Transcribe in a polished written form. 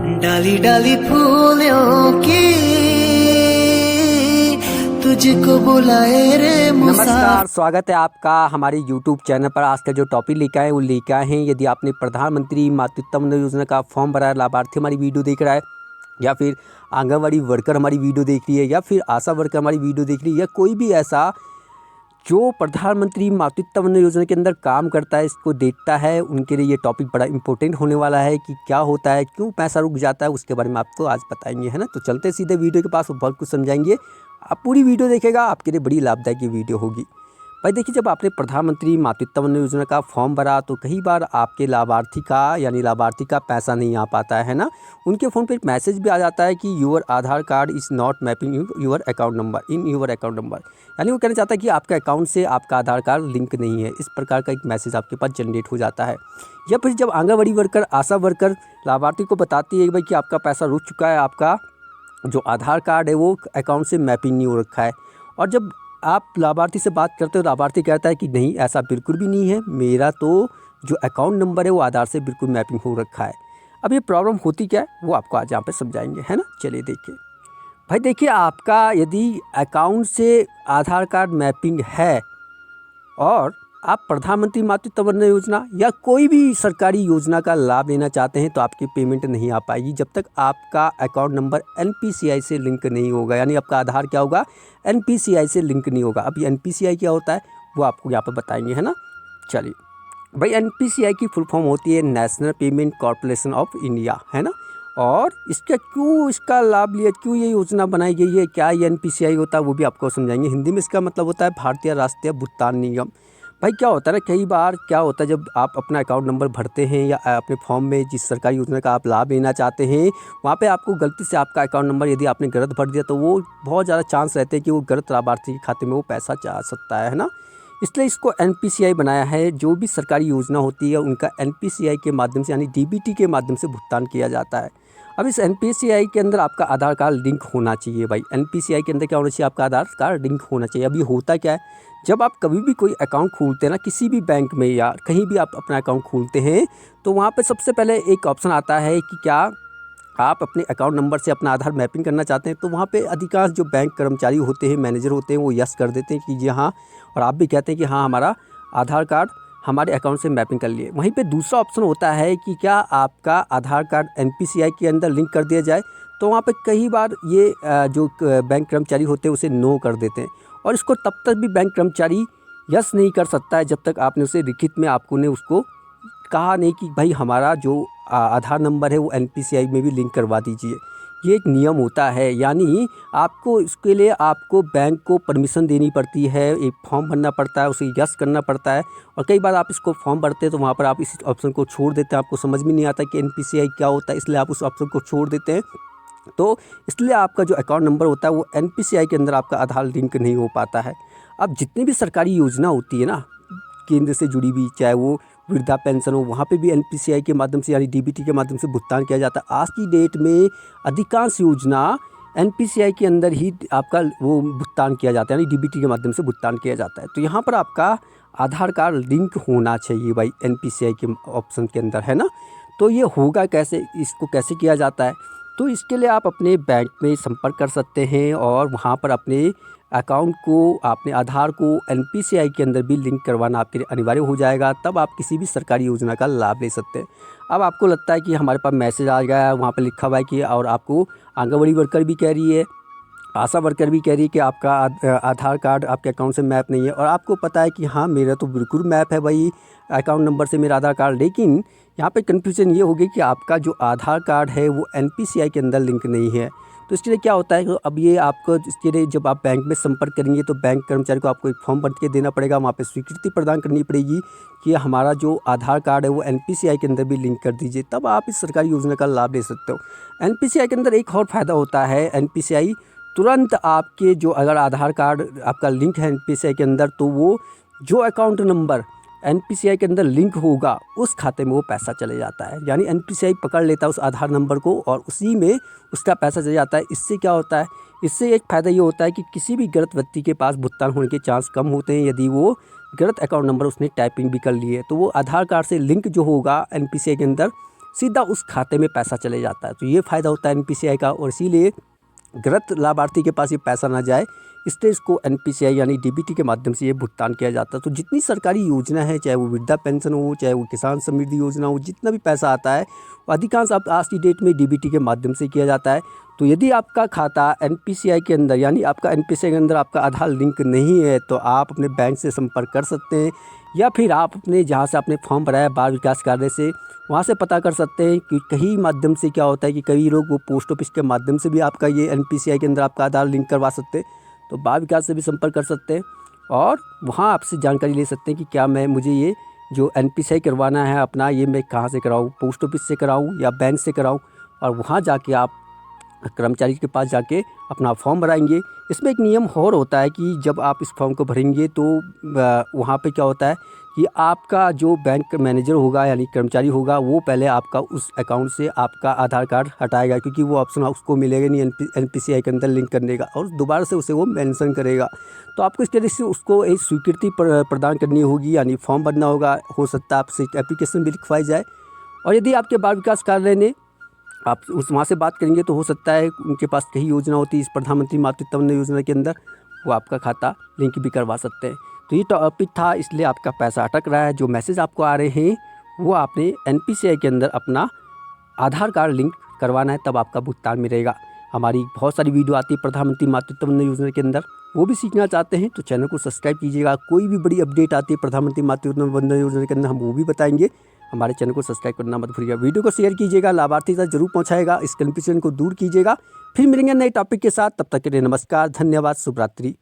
डाली डाली फूलों की तुझको बुलाए रे नमस्कार, स्वागत है आपका हमारे YouTube चैनल पर। आज का जो टॉपिक लेकर आए वो लेकर आए हैं, यदि आपने प्रधानमंत्री मातृत्व वंदना योजना का फॉर्म भरा है, लाभार्थी हमारी वीडियो देख रहा है, या फिर आंगनवाड़ी वर्कर हमारी वीडियो देख रही है, या फिर आशा वर्कर हमारी वीडियो देख रही है, या कोई भी ऐसा जो प्रधानमंत्री मातृत्व वंदना योजना के अंदर काम करता है, इसको देखता है, उनके लिए ये टॉपिक बड़ा इंपॉर्टेंट होने वाला है कि क्या होता है, क्यों पैसा रुक जाता है, उसके बारे में आपको आज बताएंगे, है ना। तो चलते सीधे वीडियो के पास, बहुत कुछ समझाएंगे। आप पूरी वीडियो देखेगा, आपके लिए बड़ी लाभदायक ये वीडियो होगी। भाई देखिए, जब आपने प्रधानमंत्री मातृत्व वंदना योजना का फॉर्म भरा तो कई बार आपके लाभार्थी का पैसा नहीं आ पाता है ना। उनके फ़ोन पे एक मैसेज भी आ जाता है कि your Aadhaar card is not mapping your account number in your account number, यानी वो कहना चाहता है कि आपके अकाउंट से आपका आधार कार्ड लिंक नहीं है। इस प्रकार का एक मैसेज आपके पास जनरेट हो जाता है। या फिर जब आंगनवाड़ी वर्कर, आशा वर्कर लाभार्थी को बताती है कि भाई कि आपका पैसा रुक चुका है, आपका जो आधार कार्ड है वो अकाउंट से मैपिंग नहीं हो रखा है। और जब आप लाभार्थी से बात करते हो, लाभार्थी कहता है कि नहीं, ऐसा बिल्कुल भी नहीं है, मेरा तो जो अकाउंट नंबर है वो आधार से बिल्कुल मैपिंग हो रखा है। अब ये प्रॉब्लम होती क्या है वो आपको आज यहाँ पे समझाएंगे, है ना। चलिए देखिए भाई, देखिए आपका यदि अकाउंट से आधार कार्ड मैपिंग है और आप प्रधानमंत्री मातृत्व वंदना योजना या कोई भी सरकारी योजना का लाभ लेना चाहते हैं तो आपकी पेमेंट नहीं आ पाएगी जब तक आपका अकाउंट नंबर एनपीसीआई से लिंक नहीं होगा। यानी आपका आधार क्या होगा, एनपीसीआई से लिंक नहीं होगा। अब ये एनपीसीआई क्या होता है वो आपको यहाँ पर बताएंगे, है ना। चलिए भाई, एनपीसीआई की फुल फॉर्म होती है national payment corporation of India, है ना। और इसका लाभ लिया, क्यों ये योजना बनाई गई है, क्या ये एनपीसीआई होता है वो भी आपको समझाएंगे। हिंदी में इसका मतलब होता है भारतीय राष्ट्रीय भुगतान निगम। भाई क्या होता है ना, कई बार क्या होता है, जब आप अपना अकाउंट नंबर भरते हैं या अपने फॉर्म में जिस सरकारी योजना का आप लाभ लेना चाहते हैं वहाँ पे आपको गलती से आपका अकाउंट नंबर यदि आपने गलत भर दिया तो वो बहुत ज़्यादा चांस रहते हैं कि वो गलत लाभार्थी के खाते में वो पैसा जा सकता है ना। इसलिए इसको एनपीसीआई बनाया है। जो भी सरकारी योजना होती है उनका एनपीसीआई के माध्यम से, यानी डीबीटी के माध्यम से भुगतान किया जाता है। अब इस एनपीसीआई के अंदर आपका आधार कार्ड लिंक होना चाहिए। भाई एनपीसीआई के अंदर क्या होना चाहिए, आपका आधार कार्ड लिंक होना चाहिए। अब ये होता क्या है, जब आप कभी भी कोई अकाउंट खोलते हैं ना, किसी भी बैंक में या कहीं भी आप अपना अकाउंट खोलते हैं तो वहाँ पे सबसे पहले एक ऑप्शन आता है कि क्या आप अपने अकाउंट नंबर से अपना आधार मैपिंग करना चाहते हैं। तो वहाँ पे अधिकांश जो बैंक कर्मचारी होते हैं, मैनेजर होते हैं, वो यस कर देते हैं कि जी हाँ, और आप भी कहते हैं कि हाँ, हमारा आधार कार्ड हमारे अकाउंट से मैपिंग कर लिए। वहीं पे दूसरा ऑप्शन होता है कि क्या आपका आधार कार्ड एनपीसीआई के अंदर लिंक कर दिया जाए। तो वहाँ पे कई बार ये जो बैंक कर्मचारी होते हैं उसे नो कर देते हैं, और इसको तब तक भी बैंक कर्मचारी यस नहीं कर सकता है जब तक आपने उसे लिखित में आपने उसको कहा नहीं कि भाई हमारा जो आधार नंबर है वो एनपीसीआई में भी लिंक करवा दीजिए। ये एक नियम होता है, यानी आपको इसके लिए आपको बैंक को परमिशन देनी पड़ती है, एक फॉर्म भरना पड़ता है, उसे यस करना पड़ता है। और कई बार आप इसको फॉर्म भरते हैं तो वहाँ पर आप इस ऑप्शन को छोड़ देते हैं, आपको समझ में नहीं आता कि एनपीसीआई क्या होता है, इसलिए आप उस ऑप्शन को छोड़ देते हैं। तो इसलिए आपका जो अकाउंट नंबर होता है वो एनपीसीआई के अंदर आपका आधार लिंक नहीं हो पाता है। अब जितनी भी सरकारी योजना होती है ना, केंद्र से जुड़ी हुई, चाहे वो वृद्धा पेंशन हो, वहाँ पे भी एनपीसीआई के माध्यम से यानी डीबीटी के माध्यम से भुगतान किया जाता है। आज की डेट में अधिकांश योजना एनपीसीआई के अंदर ही आपका वो भुगतान किया जाता है, यानी डीबीटी के माध्यम से भुगतान किया जाता है। तो यहाँ पर आपका आधार कार्ड लिंक होना चाहिए भाई एनपीसीआई के ऑप्शन के अंदर, है ना। तो ये होगा कैसे, इसको कैसे किया जाता है, तो इसके लिए आप अपने बैंक में संपर्क कर सकते हैं और वहाँ पर अपने अकाउंट को, अपने आधार को एनपीसीआई के अंदर भी लिंक करवाना आपके लिए अनिवार्य हो जाएगा। तब आप किसी भी सरकारी योजना का लाभ ले सकते हैं। अब आपको लगता है कि हमारे पास मैसेज आ गया है, वहाँ पर लिखा हुआ है कि, और आपको आंगनवाड़ी वर्कर भी कह रही है, आशा वर्कर भी कह रही है कि आपका आधार कार्ड आपके अकाउंट से मैप नहीं है, और आपको पता है कि हाँ, मेरा तो बिल्कुल मैप है भाई अकाउंट नंबर से मेरा आधार कार्ड। लेकिन यहाँ पे कन्फ्यूजन ये होगी कि आपका जो आधार कार्ड है वो एनपीसीआई के अंदर लिंक नहीं है। तो इसके लिए क्या होता है, अब ये आपको, इसके लिए जब आप बैंक में संपर्क करेंगे तो बैंक कर्मचारी को आपको एक फॉर्म भर के देना पड़ेगा, वहाँ पे स्वीकृति प्रदान करनी पड़ेगी कि हमारा जो आधार कार्ड है वो एनपीसीआई के अंदर भी लिंक कर दीजिए, तब आप इस सरकारी योजना का लाभ ले सकते हो। एनपीसीआई के अंदर एक और फ़ायदा होता है, एनपीसीआई तुरंत आपके जो, अगर आधार कार्ड आपका लिंक है एनपीसीआई के अंदर, तो वो जो अकाउंट नंबर एनपीसीआई के अंदर लिंक होगा उस खाते में वो पैसा चले जाता है। यानी एनपीसीआई पकड़ लेता है उस आधार नंबर को और उसी में उसका पैसा चले जाता है। इससे क्या होता है, इससे एक फ़ायदा ये होता है कि किसी भी गलत व्यक्ति के पास भुगतान होने के चांस कम होते हैं यदि वो गलत अकाउंट नंबर उसने टाइपिंग भी कर लिए। तो वो आधार कार्ड से लिंक जो होगा एनपीसीआई के अंदर सीधा उस खाते में पैसा चले जाता है। तो ये फ़ायदा होता है NPCI का, और इसीलिए गलत लाभार्थी के पास ये पैसा ना जाए, इसलिए इसको NPCI यानी DBT के माध्यम से ये भुगतान किया जाता है। तो जितनी सरकारी योजना है, चाहे वो वृद्धा पेंशन हो, चाहे वो किसान समृद्धि योजना हो, जितना भी पैसा आता है वो अधिकांश अब आज की डेट में DBT के माध्यम से किया जाता है। तो यदि आपका खाता NPCI के अंदर यानी आपका NPCI के अंदर आपका आधार लिंक नहीं है, तो आप अपने बैंक से संपर्क कर सकते हैं, या फिर आप अपने जहाँ से आपने फॉर्म भराया बाल विकास कार्यालय से, वहाँ से पता कर सकते हैं कि कई माध्यम से क्या होता है कि कई लोग वो पोस्ट ऑफिस के माध्यम से भी आपका ये NPCI के अंदर आपका आधार लिंक करवा सकते हैं। तो बाल विकास से भी संपर्क कर सकते हैं और वहाँ आपसे जानकारी ले सकते हैं कि क्या मुझे ये जो NPCI करवाना है अपना, ये मैं कहाँ से कराऊँ, पोस्ट ऑफिस से कराऊँ या बैंक से कराऊँ। और वहाँ जाके आप कर्मचारी के पास जाके अपना फॉर्म भराएंगे। इसमें एक नियम और होता है कि जब आप इस फॉर्म को भरेंगे तो वहाँ पे क्या होता है कि आपका जो बैंक मैनेजर होगा यानी कर्मचारी होगा, वो पहले आपका उस अकाउंट से आपका आधार कार्ड हटाएगा, क्योंकि वो ऑप्शन उसको मिलेगा नहीं NPCI के अंदर लिंक करने का, और दोबारा से उसे वो मेंशन करेगा। तो आपको इस तरह से उसको एक स्वीकृति प्रदान करनी होगी, यानी फॉर्म भरना होगा। हो सकता है आपसे एक एप्लीकेशन भी लिखवाई जाए, और यदि आपके बाल विकास कार्यालय ने आप उस वहाँ से बात करेंगे तो हो सकता है उनके पास कई योजना होती है इस प्रधानमंत्री मातृत्व वंदना योजना के अंदर, वो आपका खाता लिंक भी करवा सकते हैं। तो ये टॉपिक था, इसलिए आपका पैसा अटक रहा है। जो मैसेज आपको आ रहे हैं वो आपने NPCI के अंदर अपना आधार कार्ड लिंक करवाना है, तब आपका भुगतान मिलेगा। हमारी बहुत सारी वीडियो आती है प्रधानमंत्री मातृत्व वंदना योजना के अंदर, वो भी सीखना चाहते हैं तो चैनल को सब्सक्राइब कीजिएगा। कोई भी बड़ी अपडेट आती है प्रधानमंत्री मातृत्व वंदना योजना के अंदर हम वो भी बताएंगे। हमारे चैनल को सब्सक्राइब करना मत भूलिएगा, वीडियो को शेयर कीजिएगा, लाभार्थी तक जरूर पहुंचाएगा, इस कंफ्यूजन को दूर कीजिएगा। फिर मिलेंगे नए टॉपिक के साथ, तब तक के लिए नमस्कार, धन्यवाद, शुभ रात्रि।